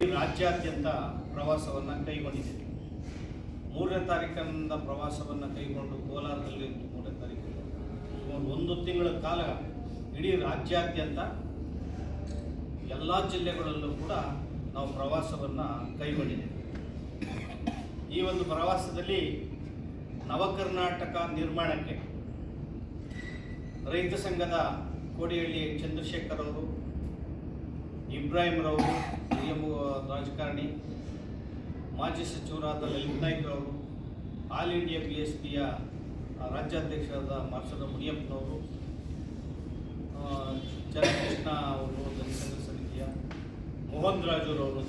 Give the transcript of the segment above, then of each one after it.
ರಾಜ್ಯಾದ್ಯಂತ ಪ್ರವಾಸವನ್ನು ಕೈಗೊಂಡಿದೆ. 3ನೇ ತಾರೀಕಿನಿಂದ ಪ್ರವಾಸವನ್ನು ಕೈಗೊಂಡು ಕೋಲಾರದಲ್ಲಿ 3ನೇ ತಾರೀಕು ಸುಮಾರು 1 ತಿಂಗಳ ಕಾಲ ಇಡೀ ರಾಜ್ಯಾದ್ಯಂತ ಎಲ್ಲ ಜಿಲ್ಲೆಗಳಲ್ಲೂ ಕೂಡ ನಾವು ಪ್ರವಾಸವನ್ನು ಕೈಗೊಂಡಿದ್ದೇವೆ. ಈ ಒಂದು ಪ್ರವಾಸದಲ್ಲಿ ನವಕರ್ನಾಟಕ ನಿರ್ಮಾಣಕ್ಕೆ ರೈತ ಸಂಘದ ಕೋಡಿಹಳ್ಳಿ ಚಂದ್ರಶೇಖರ್ ಅವರು, ಇಬ್ರಾಹಿಂರವರು, ಹಿರಿಯ ರಾಜಕಾರಣಿ, ಮಾಜಿ ಸಚಿವರಾದ ಲಲಿತ್ ನಾಯ್ಕರವರು, ಆಲ್ ಇಂಡಿಯಾ BSPಯ ರಾಜ್ಯಾಧ್ಯಕ್ಷರಾದ ಮಾರ್ಸದ ಮುನಿಯಪ್ಪನವರು, ಚರಕೃಷ್ಣ ಅವರು ದಲಿತ ಸಂಘ ಸಮಿತಿಯ, ಮೋಹನ್ ರಾಜುರವರು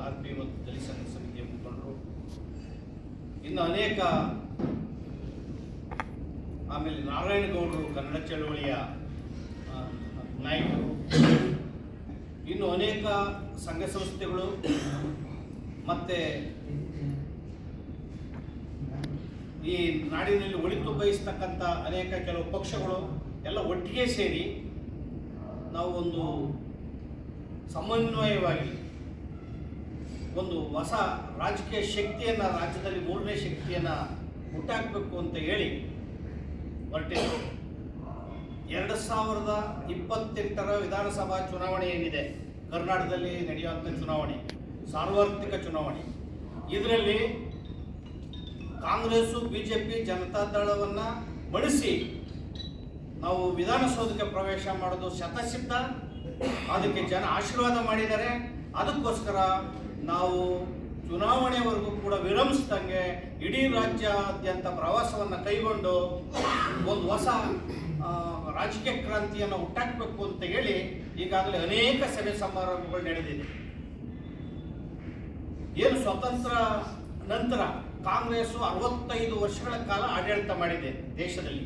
RP ಮತ್ತು ದಲಿತ ಸಂಘ ಸಮಿತಿಯ ಮುಖಂಡರು, ಇನ್ನು ಅನೇಕ, ಆಮೇಲೆ ನಾರಾಯಣಗೌಡರು ಕನ್ನಡ ಚಳವಳಿಯ ನಾಯಕರು, ಇನ್ನು ಅನೇಕ ಸಂಘ ಸಂಸ್ಥೆಗಳು ಮತ್ತು ಈ ನಾಡಿನಲ್ಲಿ ಒಳಿತು ಬಯಸ್ತಕ್ಕಂಥ ಅನೇಕ ಕೆಲವು ಪಕ್ಷಗಳು ಎಲ್ಲ ಒಟ್ಟಿಗೆ ಸೇರಿ ನಾವು ಒಂದು ಸಮನ್ವಯವಾಗಿ ಒಂದು ಹೊಸ ರಾಜಕೀಯ ಶಕ್ತಿಯನ್ನು, ರಾಜ್ಯದಲ್ಲಿ 3ನೇ ಶಕ್ತಿಯನ್ನು ಹುಟ್ಟಾಕಬೇಕು ಅಂತ ಹೇಳಿ ಹೊರಟಿದ್ದು. 2028ರ ವಿಧಾನಸಭಾ ಚುನಾವಣೆ ಏನಿದೆ, ಕರ್ನಾಟಕದಲ್ಲಿ ನಡೆಯುವಂಥ ಚುನಾವಣೆ, ಸಾರ್ವತ್ರಿಕ ಚುನಾವಣೆ, ಇದರಲ್ಲಿ ಕಾಂಗ್ರೆಸ್ಸು BJP ಜನತಾದಳವನ್ನು ಬಳಸಿ ನಾವು ವಿಧಾನಸೌಧಕ್ಕೆ ಪ್ರವೇಶ ಮಾಡೋದು ಶತಸಿದ್ಧ. ಅದಕ್ಕೆ ಜನ ಆಶೀರ್ವಾದ ಮಾಡಿದ್ದಾರೆ. ಅದಕ್ಕೋಸ್ಕರ ನಾವು ಚುನಾವಣೆವರೆಗೂ ಕೂಡ ವಿರಮಿಸ್ದಂಗೆ ಇಡೀ ರಾಜ್ಯಾದ್ಯಂತ ಪ್ರವಾಸವನ್ನು ಕೈಗೊಂಡು ಒಂದು ಹೊಸ ರಾಜಕೀಯ ಕ್ರಾಂತಿಯನ್ನು ಹುಟ್ಟಾಕಬೇಕು ಅಂತ ಹೇಳಿ ಈಗಾಗಲೇ ಅನೇಕ ಸಭೆ ಸಮಾರಂಭಗಳು ನಡೆದಿದೆ. ಏನು ಸ್ವತಂತ್ರ ನಂತರ ಕಾಂಗ್ರೆಸ್ 65 ವರ್ಷಗಳ ಕಾಲ ಆಡಳಿತ ಮಾಡಿದೆ ದೇಶದಲ್ಲಿ.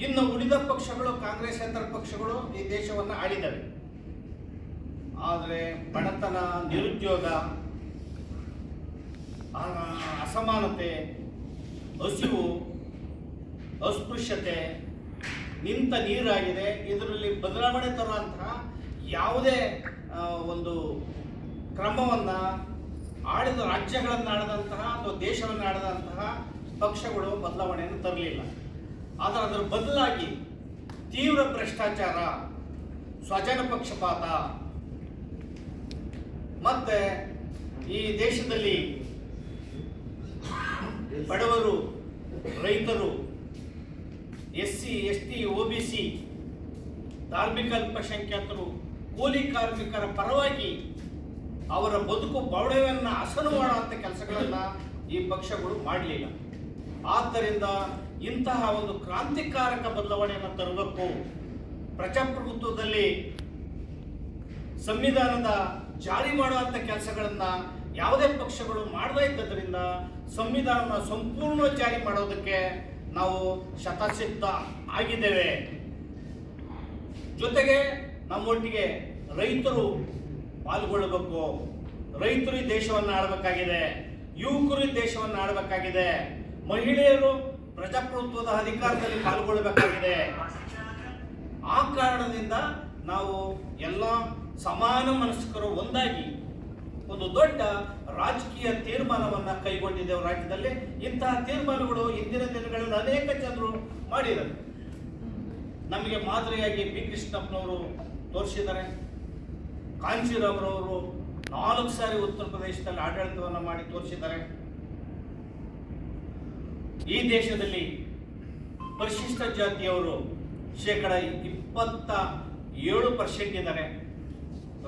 ಇನ್ನು ಉಳಿದ ಪಕ್ಷಗಳು, ಕಾಂಗ್ರೆಸ್ಸೇತರ ಪಕ್ಷಗಳು ಈ ದೇಶವನ್ನು ಆಳಿದವೆ. ಆದರೆ ಬಡತನ, ನಿರುದ್ಯೋಗ, ಅಸಮಾನತೆ, ಹಸಿವು, ಅಸ್ಪೃಶ್ಯತೆ ನಿಂತ ನೀರಾಗಿದೆ. ಇದರಲ್ಲಿ ಬದಲಾವಣೆ ತರುವಂತಹ ಯಾವುದೇ ಒಂದು ಕ್ರಮವನ್ನು ಆಳಿದ ರಾಜ್ಯಗಳನ್ನು ಆಳಿದಂತಹ ಅಥವಾ ದೇಶವನ್ನು ಆಳಿದಂತಹ ಪಕ್ಷಗಳು ಬದಲಾವಣೆಯನ್ನು ತರಲಿಲ್ಲ. ಆದರೆ ಅದರ ಬದಲಾಗಿ ತೀವ್ರ ಭ್ರಷ್ಟಾಚಾರ, ಸ್ವಜನ ಪಕ್ಷಪಾತ, ಮತ್ತೆ ಈ ದೇಶದಲ್ಲಿ ಬಡವರು, ರೈತರು, SC ST OBC, ಧಾರ್ಮಿಕ ಅಲ್ಪಸಂಖ್ಯಾತರು, ಕೂಲಿ ಕಾರ್ಮಿಕರ ಪರವಾಗಿ ಅವರ ಬದುಕು ಬವಣೆಯನ್ನು ಹಸನು ಮಾಡುವಂಥ ಕೆಲಸಗಳನ್ನು ಈ ಪಕ್ಷಗಳು ಮಾಡಲಿಲ್ಲ. ಆದ್ದರಿಂದ ಇಂತಹ ಒಂದು ಕ್ರಾಂತಿಕಾರಕ ಬದಲಾವಣೆಯನ್ನು ತರಬೇಕು. ಪ್ರಜಾಪ್ರಭುತ್ವದಲ್ಲಿ ಸಂವಿಧಾನದ ಜಾರಿ ಮಾಡುವಂಥ ಕೆಲಸಗಳನ್ನು ಯಾವುದೇ ಪಕ್ಷಗಳು ಮಾಡದೇ ಇದ್ದರಿಂದ ಸಂವಿಧಾನ ಸಂಪೂರ್ಣ ಜಾರಿ ಮಾಡೋದಕ್ಕೆ ನಾವು ಶತಸಿದ್ಧ ಆಗಿದ್ದೇವೆ. ಜೊತೆಗೆ ನಮ್ಮೊಟ್ಟಿಗೆ ರೈತರು ಪಾಲ್ಗೊಳ್ಳಬೇಕು. ರೈತರು ಈ ದೇಶವನ್ನು ಆಳಬೇಕಾಗಿದೆ, ಯುವಕರು ಈ ದೇಶವನ್ನು ಆಳಬೇಕಾಗಿದೆ, ಮಹಿಳೆಯರು ಪ್ರಜಾಪ್ರಭುತ್ವದ ಅಧಿಕಾರದಲ್ಲಿ ಪಾಲ್ಗೊಳ್ಳಬೇಕಾಗಿದೆ. ಆ ಕಾರಣದಿಂದ ನಾವು ಎಲ್ಲ ಸಮಾನ ಮನಸ್ಕರು ಒಂದಾಗಿ ಒಂದು ದೊಡ್ಡ ರಾಜಕೀಯ ತೀರ್ಮಾನವನ್ನು ಕೈಗೊಂಡಿದ್ದೇವೆ ರಾಜ್ಯದಲ್ಲಿ. ಇಂತಹ ತೀರ್ಮಾನಗಳು ಇಂದಿನ ದಿನಗಳಲ್ಲಿ ಅನೇಕ ಜನರು ಮಾಡಿದ್ದಾರೆ. ನಮಗೆ ಮಾದರಿಯಾಗಿ B. ಕೃಷ್ಣಪ್ಪನವರು ತೋರಿಸಿದ್ದಾರೆ. ಕಾಂಚೀರಾಮ್ರವರು 4 ಸಾರಿ ಉತ್ತರ ಪ್ರದೇಶದಲ್ಲಿ ಆಡಳಿತವನ್ನು ಮಾಡಿ ತೋರಿಸಿದ್ದಾರೆ. ಈ ದೇಶದಲ್ಲಿ ಪರಿಶಿಷ್ಟ ಜಾತಿಯವರು 27% ಇದ್ದಾರೆ.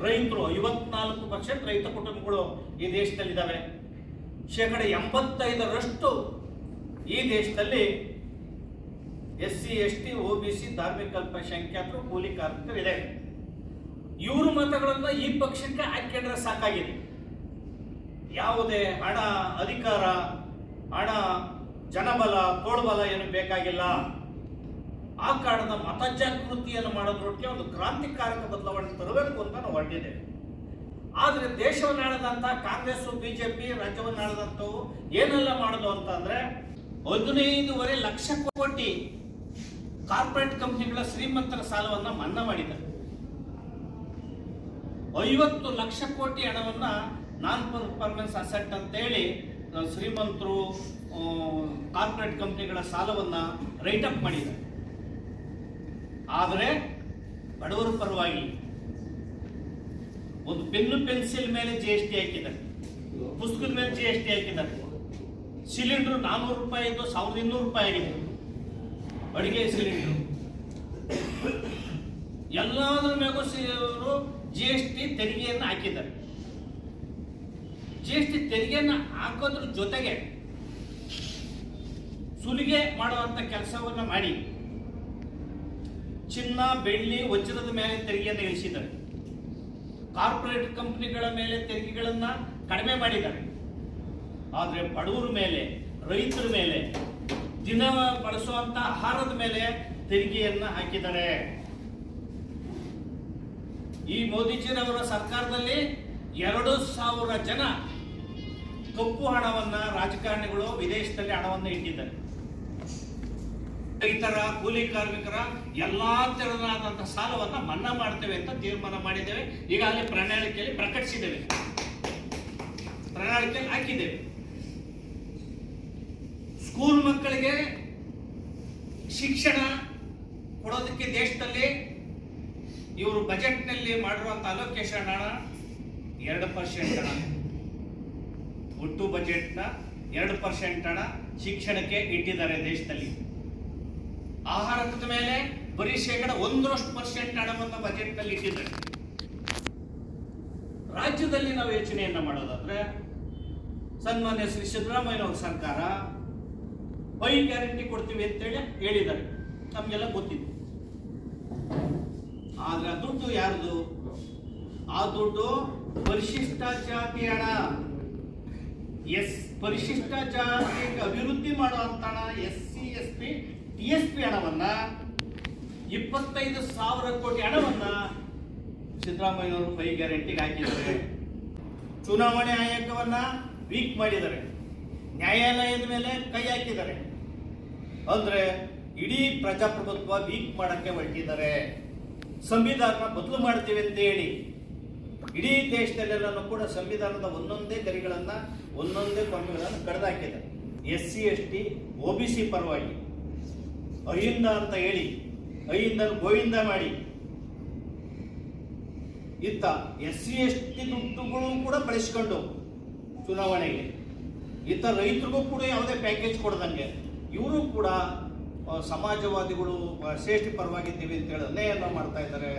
ರೈತರು 54% ರೈತ ಕುಟುಂಬಗಳು ಈ ದೇಶದಲ್ಲಿದ್ದಾವೆ. 85% ಈ ದೇಶದಲ್ಲಿ SC ST OBC, ಧಾರ್ಮಿಕ ಅಲ್ಪಸಂಖ್ಯಾತರು, ಕೂಲಿ ಕಾರ್ಮಿಕರು ಇದೆ. ಇವ್ರ ಮತಗಳನ್ನು ಈ ಪಕ್ಷಕ್ಕೆ ಹಾಕಿಕೊಂಡ್ರೆ ಸಾಕಾಗಿದೆ. ಯಾವುದೇ ಹಣ, ಅಧಿಕಾರ, ಹಣ, ಜನಬಲ, ತೋಳ್ಬಲ ಏನು ಬೇಕಾಗಿಲ್ಲ. ಆ ಕಾರಣದ ಮತ ಜಾಗೃತಿಯನ್ನು ಮಾಡೋದ್ರೊಟ್ಟಿಗೆ ಒಂದು ಕ್ರಾಂತಿಕಾರಕ ಬದಲಾವಣೆ ತರಬೇಕು ಅಂತ ನಾವು ಹೊರಟಿದ್ದೇವೆ. ಆದರೆ ದೇಶವನ್ನು ಆಳದಂಥ ಕಾಂಗ್ರೆಸ್, BJP ರಾಜ್ಯವನ್ನು ಆಳದಂಥವು ಏನೆಲ್ಲ ಮಾಡೋದು ಅಂತಂದ್ರೆ 15.5 ಲಕ್ಷ ಕೋಟಿ ಕಾರ್ಪೊರೇಟ್ ಕಂಪನಿಗಳ ಶ್ರೀಮಂತರ ಸಾಲವನ್ನು ಮನ್ನಾ ಮಾಡಿದ್ದಾರೆ. 50 ಲಕ್ಷ ಕೋಟಿ ಹಣವನ್ನ ನಾನ್ ಪರ್ಫಾರ್ಮೆನ್ಸ್ ಅಸೆಟ್ ಅಂತೇಳಿ ಶ್ರೀಮಂತರು ಕಾರ್ಪೊರೇಟ್ ಕಂಪನಿಗಳ ಸಾಲವನ್ನ ರೈಟ್ ಅಪ್ ಮಾಡಿದ್ದಾರೆ. ಆದರೆ ಬಡವರ ಪರವಾಗಿ ಒಂದು ಪೆನ್ನು ಪೆನ್ಸಿಲ್ ಮೇಲೆ GST ಹಾಕಿದ್ದಾರೆ, ಪುಸ್ತಕದ ಮೇಲೆ GST ಹಾಕಿದ್ದಾರೆ. ಸಿಲಿಂಡರ್ 400 ರೂಪಾಯಿ ಇದ್ದು 1200 ರೂಪಾಯಿ ಆಗಿದೆ. ಅಡಿಗೆ ಸಿಲಿಂಡರ್ ಎಲ್ಲಾದ್ರ ಮೇಗೂ GST ತೆರಿಗೆಯನ್ನು ಹಾಕಿದ್ದಾರೆ. GST ತೆರಿಗೆಯನ್ನು ಹಾಕೋದ್ರ ಜೊತೆಗೆ ಸುಲಿಗೆ ಮಾಡುವಂತ ಕೆಲಸವನ್ನ ಮಾಡಿ ಚಿನ್ನ, ಬೆಳ್ಳಿ, ವಜ್ರದ ಮೇಲೆ ತೆರಿಗೆಯನ್ನು ಇಳಿಸಿದ್ದಾರೆ. ಕಾರ್ಪೊರೇಟ್ ಕಂಪನಿಗಳ ಮೇಲೆ ತೆರಿಗೆಗಳನ್ನ ಕಡಿಮೆ ಮಾಡಿದ್ದಾರೆ. ಆದರೆ ಬಡವರ ಮೇಲೆ, ರೈತರ ಮೇಲೆ, ದಿನ ಬಳಸುವಂತ ಆಹಾರದ ಮೇಲೆ ತೆರಿಗೆಯನ್ನ ಹಾಕಿದ್ದಾರೆ. ಈ ಮೋದಿಜಿರವರ ಸರ್ಕಾರದಲ್ಲಿ 2,000 ಜನ ಕಪ್ಪು ಹಣವನ್ನ ರಾಜಕಾರಣಿಗಳು ವಿದೇಶದಲ್ಲಿ ಹಣವನ್ನು ಇಟ್ಟಿದ್ದಾರೆ. ರೈತರ, ಕೂಲಿ ಕಾರ್ಮಿಕರ ಎಲ್ಲಾ ತೆರನಾದಂತಹ ಸಾಲವನ್ನ ಮನ್ನಾ ಮಾಡ್ತೇವೆ ಅಂತ ತೀರ್ಮಾನ ಮಾಡಿದ್ದೇವೆ. ಈಗಾಗಲೇ ಪ್ರಣಾಳಿಕೆಯಲ್ಲಿ ಪ್ರಕಟಿಸಿದ್ದೇವೆ, ಪ್ರಣಾಳಿಕೆಯಲ್ಲಿ ಹಾಕಿದ್ದೇವೆ. ಸ್ಕೂಲ್ ಮಕ್ಕಳಿಗೆ ಶಿಕ್ಷಣ ಕೊಡೋದಕ್ಕೆ ದೇಶದಲ್ಲಿ ಇವರು ಬಜೆಟ್ನಲ್ಲಿ ಮಾಡಿರುವಂತಹ ಅಲೋಕೇಶನ್ ಹಣ 2% ಹಣ, ಒಟ್ಟು ಬಜೆಟ್ನ 2% ಹಣ ಶಿಕ್ಷಣಕ್ಕೆ ಇಟ್ಟಿದ್ದಾರೆ ದೇಶದಲ್ಲಿ. ಆಹಾರದ ಮೇಲೆ ಬರೀ 1% ಹಣವನ್ನು ಬಜೆಟ್ನಲ್ಲಿ ಇಟ್ಟಿದ್ದಾರೆ. ರಾಜ್ಯದಲ್ಲಿ ನಾವು ಯೋಚನೆಯನ್ನ ಮಾಡೋದಾದ್ರೆ ಸನ್ಮಾನ್ಯ ಶ್ರೀ ಸಿದ್ದರಾಮಯ್ಯನವರ ಸರ್ಕಾರ 5 ಗ್ಯಾರಂಟಿ ಕೊಡ್ತೀವಿ ಅಂತೇಳಿ ಹೇಳಿದ್ದಾರೆ, ನಮ್ಗೆಲ್ಲ ಗೊತ್ತಿದೆ. ಆದ್ರೆ ಆ ದುಡ್ಡು ಯಾರ್ದು? ಆ ದುಡ್ಡು ಪರಿಶಿಷ್ಟ ಜಾತಿ ಹಣ, ಪರಿಶಿಷ್ಟ ಜಾತಿ ಅಭಿವೃದ್ಧಿ ಮಾಡುವಂತ ಹಣ, SC, ST, TSP ಹಣವನ್ನ 25,000 ಕೋಟಿ ಹಣವನ್ನ ಸಿದ್ದರಾಮಯ್ಯನವರು 5 ಗ್ಯಾರಂಟಿಗೆ ಹಾಕಿದ್ದಾರೆ. ಚುನಾವಣೆ ಆಯೋಗವನ್ನ ವೀಕ್ ಮಾಡಿದ್ದಾರೆ, ನ್ಯಾಯಾಲಯದ ಮೇಲೆ ಕೈ ಹಾಕಿದ್ದಾರೆ. ಅಂದ್ರೆ ಇಡೀ ಪ್ರಜಾಪ್ರಭುತ್ವ ವೀಕ್ ಮಾಡಕ್ಕೆ ಹೊರಟಿದ್ದಾರೆ. ಸಂವಿಧಾನ ಬದಲು ಮಾಡ್ತೀವಿ ಅಂತ ಹೇಳಿ ಇಡೀ ದೇಶದಲ್ಲೆಲ್ಲೂ ಕೂಡ ಸಂವಿಧಾನದ ಒಂದೊಂದೇ ಗರಿಗಳನ್ನ, ಒಂದೊಂದೇ ಕೊಂಬೆಗಳನ್ನು ಕಡ್ದಾಕಿದ್ದಾರೆ. SC, ST, OBC ಪರವಾಗಿ ಅಹಿಂದ ಅಂತ ಹೇಳಿ ಅಹಿಂದ ಗೋವಿಂದ ಮಾಡಿ ಇತ್ತ SC, ST ದುಡ್ಡುಗಳು ಕೂಡ ಬಳಸಿಕೊಂಡು ಚುನಾವಣೆಗೆ ಇತ್ತ ರೈತರಿಗೂ ಕೂಡ ಯಾವುದೇ ಪ್ಯಾಕೇಜ್ ಕೊಡದಂಗೆ ಇವರು ಕೂಡ ಸಮಾಜವಾದಿಗಳು ಶ್ರೇಷ್ಠ ಪರವಾಗಿದ್ದೀವಿ ಅಂತ ಹೇಳಿ ಅನ್ಯಾಯವನ್ನು ಮಾಡ್ತಾ ಇದ್ದಾರೆ.